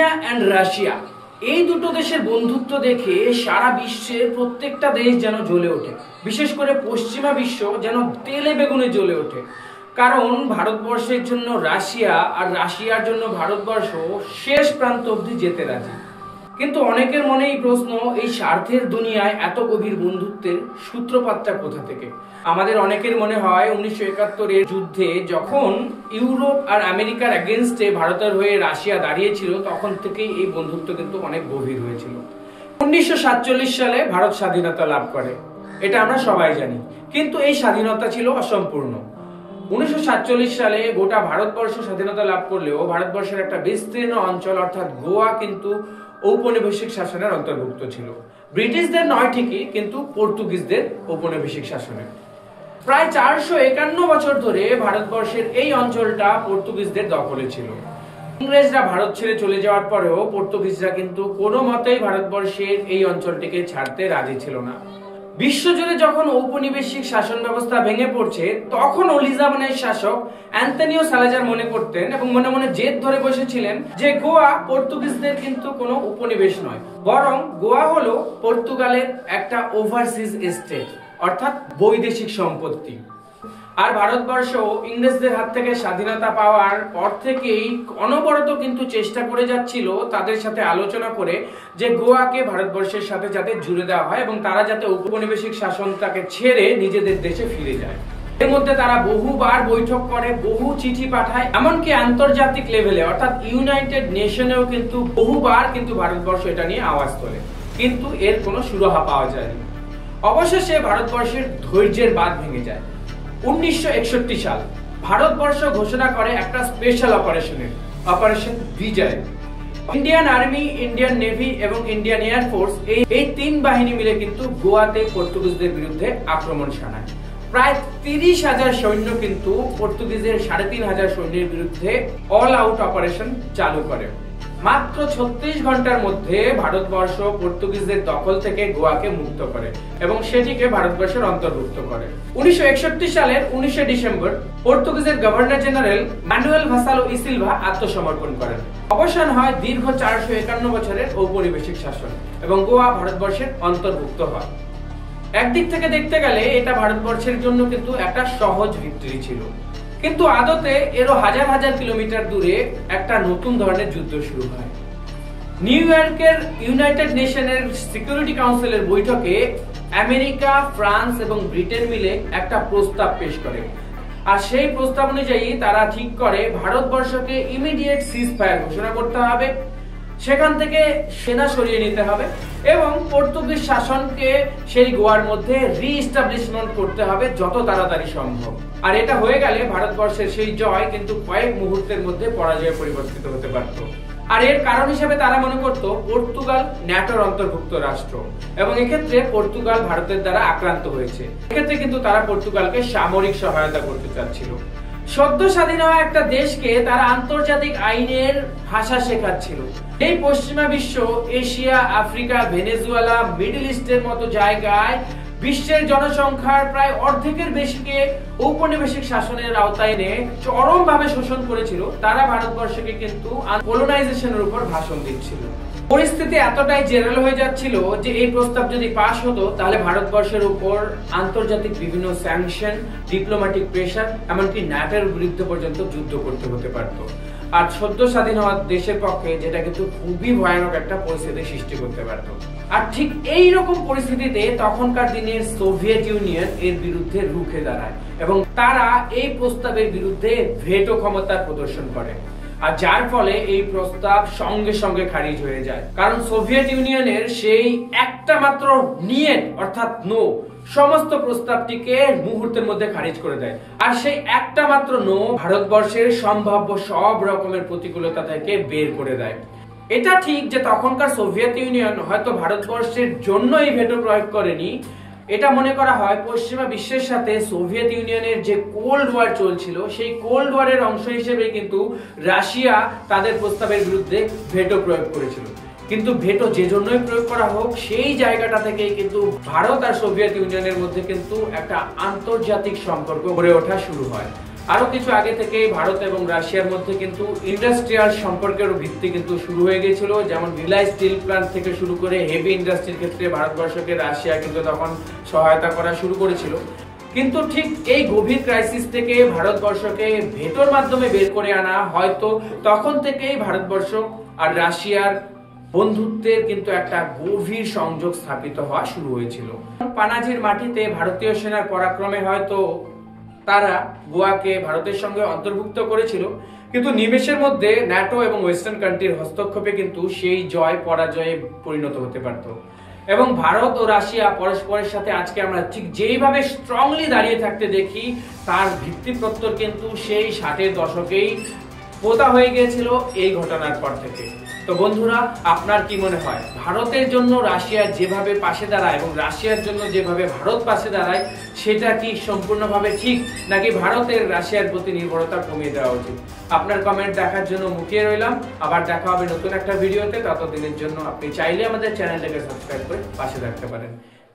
India and Russia এই দুটো দেশের বন্ধুত্ব দেখে সারা বিশ্বের প্রত্যেকটা দেশ যেন জ্বলে ওঠে, বিশেষ করে পশ্চিমা বিশ্ব যেন তেলে বেগুনে জ্বলে ওঠে। কারণ ভারতবর্ষের জন্য রাশিয়া আর রাশিয়ার জন্য ভারতবর্ষ শেষ প্রান্ত অবধি যেতে রাজি। কিন্তু অনেকের মনে এই প্রশ্ন, এই স্বার্থের দুনিয়ায় এত গভীর বন্ধুত্বের সূত্রপাতটা কোথা থেকে? আমাদের অনেকের মনে হয় 1971-এর যুদ্ধে যখন ইউরোপ আর আমেরিকার এগেনস্টে ভারতের হয়ে রাশিয়া দাঁড়িয়েছিল, তখন থেকেই এই বন্ধুত্ব কিন্তু অনেক গভীর হয়েছিল। 1947 সালে ভারত স্বাধীনতা লাভ করে, এটা আমরা সবাই জানি, কিন্তু এই স্বাধীনতা ছিল অসম্পূর্ণ। 1947 সালে গোটা ভারতবর্ষ স্বাধীনতা লাভ করলেও ভারতবর্ষের একটা বিস্তীর্ণ অঞ্চল অর্থাৎ গোয়া কিন্তু ঔপনিবেশিক শাসনের অন্তর্ভুক্ত ছিল। ব্রিটিশদের নয় ঠিকই, কিন্তু পর্তুগিজদের ঔপনিবেশিক শাসনে। প্রায় 451 বছর ধরে ভারতবর্ষের এই অঞ্চলটা পর্তুগিজদের দখলে ছিল। ইংরেজরা ভারত ছেড়ে চলে যাওয়ার পরেও পর্তুগিজরা কিন্তু কোনো মতেই ভারতবর্ষের এই অঞ্চলটিকে ছাড়তে রাজি ছিল না। বিশ্বজুড়ে যখন ঔপনিবেশিক শাসন ব্যবস্থা ভেঙে পড়ছে, তখন লিসবনের শাসক অ্যান্তনিও সালাজার মনে করতেন এবং মনে মনে জেদ ধরে বসেছিলেন যে গোয়া পর্তুগিজদের কিন্তু কোনো উপনিবেশ নয়, বরং গোয়া হলো পর্তুগালের একটা ওভারসিজ এস্টেট, অর্থাৎ বৈদেশিক সম্পত্তি। আর ভারতবর্ষ ইংরেজদের হাত থেকে স্বাধীনতা পাওয়ার পর থেকেই অনবরত কিন্তু চেষ্টা করে যাচ্ছিল তাদের সাথে আলোচনা করে যে গোয়াকে ভারতবর্ষের সাথে যাতে জুড়ে দেওয়া হয় এবং তারা যাতে ঔপনিবেশিক শাসনটাকে ছেড়ে নিজেদের দেশে ফিরে যায়। এর মধ্যে তারা বহুবার বৈঠক করে, বহু চিঠি পাঠায়, এমনকি আন্তর্জাতিক লেভেলে অর্থাৎ ইউনাইটেড নেশনেও কিন্তু বহুবার কিন্তু ভারতবর্ষ এটা নিয়ে আওয়াজ তোলে, কিন্তু এর কোনো সুরাহা পাওয়া যায়নি। অবশেষে ভারতবর্ষের ধৈর্যের বাঁধ ভেঙে যায়। 1961 সাল ভারতবর্ষ ঘোষণা করে একটা স্পেশাল অপারেশন বিজয়। ইন্ডিয়ান আর্মি, ইন্ডিয়ান নেভি এবং ইন্ডিয়ান এয়ারফোর্স এই তিন বাহিনী মিলে কিন্তু গোয়াতে পর্তুগিজদের বিরুদ্ধে আক্রমণ শানায়। প্রায় 30,000 সৈন্য কিন্তু পর্তুগিজের 3,500 সৈন্যের বিরুদ্ধে অল আউট অপারেশন চালু করে। মাত্র 36 ঘন্টার মধ্যে ভারতবর্ষ পর্তুগিজদের দখল থেকে গোয়াকে মুক্ত করে এবং সেটিকে ভারতবর্ষের অন্তর্ভুক্ত করে। 1961 সালের 19 ডিসেম্বর পর্তুগিজের গভর্নর জেনারেল ম্যানুয়েল ভাসালো ই সিলভা আত্মসমর্পণ করেন। অবসান হয় দীর্ঘ 451 বছরের ঔপনিবেশিক শাসন এবং গোয়া ভারতবর্ষের অন্তর্ভুক্ত হয়। একদিক থেকে দেখতে গেলে এটা ভারতবর্ষের জন্য কিন্তু একটা সহজ ভিক্টরি ছিল, কিন্তু আদতে এরও হাজার হাজার কিলোমিটার দূরে একটা নতুন ধরনের যুদ্ধ শুরু হয়। নিউ ইয়র্কের ইউনাইটেড নেশনের সিকিউরিটি কাউন্সিলের বৈঠকে আমেরিকা, ফ্রান্স এবং ব্রিটেন মিলে একটা প্রস্তাব পেশ করে, আর সেই প্রস্তাব অনুযায়ী তারা ঠিক করে ভারতবর্ষকে ইমিডিয়েট সিজ ফায়ার ঘোষণা করতে হবে, সেখান থেকে সেনা সরিয়ে নিতে হবে এবং পর্তুগিজ শাসনকে সেই গোয়ার মধ্যে রিএস্টাবলিশমেন্ট করতে হবে যত তাড়াতাড়ি সম্ভব। আর এটা হয়ে গেলে ভারতবর্ষের সেই জয় কিন্তু কয়েক মুহূর্তের মধ্যে পরাজয়ে পরিবর্তিত হতে পারত। আর এর কারণ হিসেবে তারা মনে করত পর্তুগাল ন্যাটোর অন্তর্ভুক্ত রাষ্ট্র এবং এক্ষেত্রে পর্তুগাল ভারতের দ্বারা আক্রান্ত হয়েছে। এক্ষেত্রে কিন্তু তারা পর্তুগালকে সামরিক সহায়তা করতে চাচ্ছিল। সদ্য স্বাধীন হওয়া একটা দেশকে তারা আন্তর্জাতিক আইনের ভাষা শেখাচ্ছিল। এই পশ্চিমা বিশ্ব, এশিয়া, আফ্রিকা, ভেনেজুয়েলা, মিডল ইস্টের মতো জায়গায় বিশ্বের জনসংখ্যার প্রায় অর্ধেকের বেশিকে ঔপনিবেশিক শাসনের আওতায় এনে চরমভাবে শোষণ করেছিল। তারা ভারতবর্ষকে কিন্তু কলোনাইজেশনের উপর ভাষণ দিচ্ছিল। পরিস্থিতি এতটাই জেরাল হয়ে যাচ্ছিল যে এই প্রস্তাব যদি পাস হতো তাহলে ভারতবর্ষের উপর আন্তর্জাতিক বিভিন্ন স্যাংশন, ডিপ্লোম্যাটিক প্রেসার, এমনকি ন্যাটোর বিরুদ্ধে পর্যন্ত যুদ্ধ করতে হতে পারত। আর সদ্য স্বাধীন হওয়া দেশের পক্ষে যেটা কিন্তু খুবই ভয়ানক একটা পরিস্থিতি সৃষ্টি করতে পারত। আর ঠিক এই রকম পরিস্থিতিতে তখনকার দিনের সোভিয়েত ইউনিয়ন এর বিরুদ্ধে রুখে দাঁড়ায় এবং তারা এই প্রস্তাবের বিরুদ্ধে ভেটো ক্ষমতার প্রদর্শন করে, আর যার ফলে এই প্রস্তাব সঙ্গে সঙ্গে খারিজ হয়ে যায়। কারণ সোভিয়েত ইউনিয়নের সেই একটা মাত্র নিয়ত অর্থাৎ নো সমস্ত প্রস্তাবটিকে মুহূর্তের মধ্যে খারিজ করে দেয়, আর সেই একটা মাত্র নো ভারতবর্ষের সম্ভাব্য সব রকমের প্রতিকূলতা থেকে বের করে দেয়। এটা ঠিক যে তখনকার সোভিয়েত ইউনিয়ন হয়তো ভারতবর্ষের জন্য এই ভেটো প্রয়োগ করেনি, এটা মনে করা হয় পশ্চিমা বিশ্বের সাথে সোভিয়েত ইউনিয়নের যে কোল্ড ওয়ার চলছিল সেই কোল্ড ওয়ারের অংশ হিসেবে কিন্তু রাশিয়া তাদের প্রস্তাবের বিরুদ্ধে ভেটো প্রয়োগ করেছিল। কিন্তু ভেটো যে জন্যই প্রয়োগ করা হোক, সেই জায়গাটা থেকে কিন্তু ভারত আর সোভিয়েত ইউনিয়নের মধ্যে কিন্তু একটা আন্তর্জাতিক সম্পর্ক গড়ে ওঠা শুরু হয়। আরো কিছু আগে থেকে ভারত এবং রাশিয়ার মধ্যে কিন্তু ইন্ডাস্ট্রিয়াল সম্পর্কের ভিত্তি কিন্তু শুরু হয়ে গিয়েছিল, যেমন রিলায়েন্স স্টিল প্ল্যান্ট থেকে শুরু করে হেভি ইন্ডাস্ট্রির ক্ষেত্রে ভারতবর্ষকে রাশিয়া কিন্তু তখন সহায়তা করা শুরু করেছিল। কিন্তু ঠিক এই গভীর ক্রাইসিস থেকে ভারতবর্ষকে ভেটোর মাধ্যমে বের করে আনা হয়তো তখন থেকেই ভারতবর্ষ আর রাশিয়ার বন্ধুত্বের কিন্তু একটা গভীর সংযোগ স্থাপিত হওয়া শুরু হয়েছিল। পানাজির মাটিতে ভারতীয় সেনার পরাক্রমে হয়তো তারা গোয়াকে ভারতের সঙ্গে অন্তর্ভুক্ত করেছিল, কিন্তু নিমেষের মধ্যে ন্যাটো এবং ওয়েস্টার্ন কান্ট্রির হস্তক্ষেপে কিন্তু সেই জয় পরাজয়ে পরিণত হতে পারত। এবং ভারত ও রাশিয়া পরস্পরের সাথে আজকে আমরা ঠিক যেইভাবে স্ট্রংলি দাঁড়িয়ে থাকতে দেখি, তার ভিত্তিপ্রস্তর কিন্তু সেই 60-এর দশকেই পোতা হয়ে গিয়েছিল এই ঘটনার পর থেকে। তো বন্ধুরা, আপনার কি মনে হয় ভারতের জন্য রাশিয়া যেভাবে পাশে দাঁড়ায় এবং রাশিয়ার জন্য যেভাবে ভারত পাশে দাঁড়ায় সেটা কি সম্পূর্ণভাবে ঠিক, নাকি ভারতের রাশিয়ার প্রতি নির্ভরতা কমিয়ে দেওয়া উচিত? আপনার কমেন্ট দেখার জন্য মুখিয়ে রইলাম। আবার দেখা হবে নতুন একটা ভিডিওতে। ততদিনের জন্য আপনি চাইলে আমাদের চ্যানেলটাকে সাবস্ক্রাইব করে পাশে থাকতে পারেন।